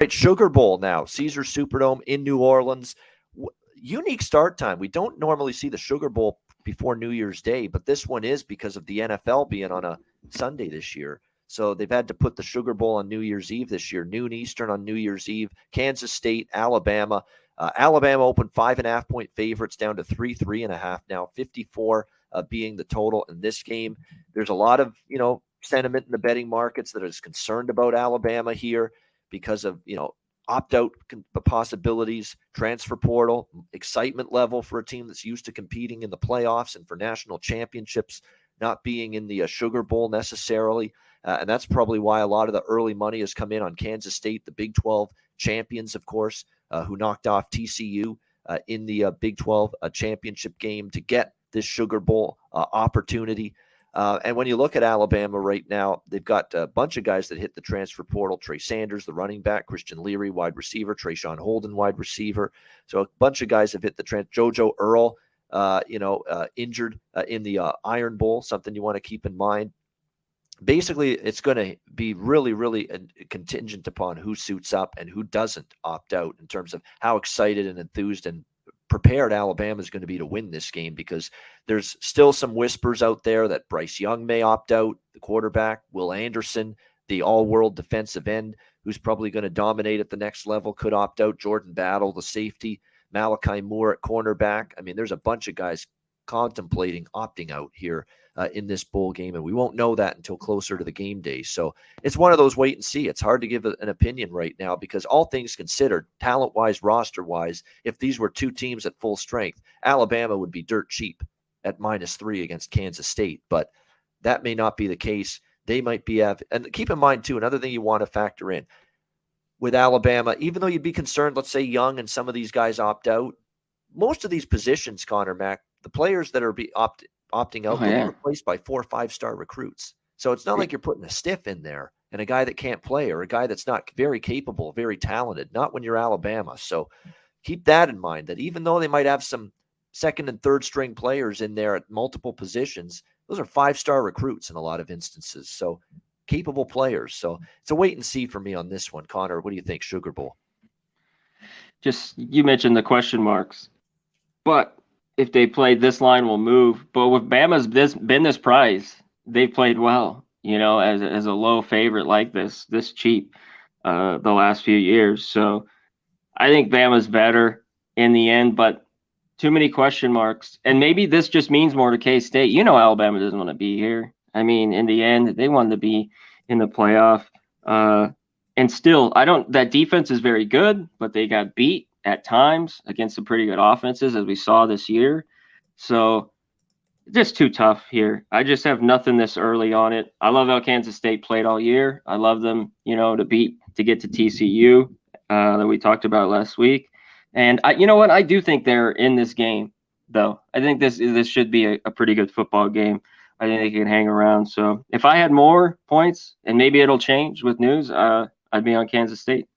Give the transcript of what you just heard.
Right, Sugar Bowl now, Caesars Superdome in New Orleans. Unique start time. We don't normally see the Sugar Bowl before New Year's Day, but this one is because of the NFL being on a Sunday this year. So they've had to put the Sugar Bowl on New Year's Eve this year, noon Eastern on New Year's Eve. Kansas State, Alabama. Alabama opened 5.5-point favorites down to 3.5 now, 54 being the total in this game. There's a lot of, sentiment in the betting markets that is concerned about Alabama here because of, opt-out possibilities, transfer portal, excitement level for a team that's used to competing in the playoffs and for national championships, not being in the Sugar Bowl necessarily. And that's probably why a lot of the early money has come in on Kansas State, the Big 12 champions, of course, who knocked off TCU in the Big 12 championship game to get this Sugar Bowl opportunity. And when you look at Alabama right now, they've got a bunch of guys that hit the transfer portal. Trey Sanders, the running back, Christian Leary, wide receiver, Trayshawn Holden, wide receiver. So a bunch of guys have hit the JoJo Earl, injured in the Iron Bowl, something you want to keep in mind. Basically, it's going to be really, really contingent upon who suits up and who doesn't opt out in terms of how excited and enthused and prepared Alabama is going to be to win this game, because there's still some whispers out there that Bryce Young may opt out, the quarterback. Will Anderson, the all-world defensive end, who's probably going to dominate at the next level, could opt out. Jordan Battle, the safety. Malachi Moore at cornerback. I mean, there's a bunch of guys contemplating opting out here in this bowl game, and we won't know that until closer to the game day. So it's one of those wait and see. It's hard to give an opinion right now because all things considered, talent-wise, roster-wise, if these were two teams at full strength, Alabama would be dirt cheap at -3 against Kansas State, but that may not be the case. They might be, and keep in mind too, another thing you want to factor in with Alabama, even though you'd be concerned, let's say Young and some of these guys opt out, most of these positions, Connor, Mac, the players that are opting out, they'll be replaced by 4 or 5-star recruits. So it's not like you're putting a stiff in there and a guy that can't play or a guy that's not very capable, very talented, not when you're Alabama. So keep that in mind, that even though they might have some second and third string players in there at multiple positions, those are 5-star recruits in a lot of instances. So capable players. So it's a wait and see for me on this one. Connor, what do you think, Sugar Bowl? Just, you mentioned the question marks, but if they played, this line will move. But with Bama's been this price, they've played well, as a low favorite like this cheap the last few years. So I think Bama's better in the end, but too many question marks. And maybe this just means more to K-State. Alabama doesn't want to be here. I mean, in the end, they wanted to be in the playoff. And still, that defense is very good, but they got beat at times against some pretty good offenses, as we saw this year. So just too tough here. I just have nothing this early on it. I love how Kansas State played all year. I love them, to get to TCU that we talked about last week. And you know what? I do think they're in this game, though. I think this should be a pretty good football game. I think they can hang around. So if I had more points, and maybe it'll change with news, I'd be on Kansas State.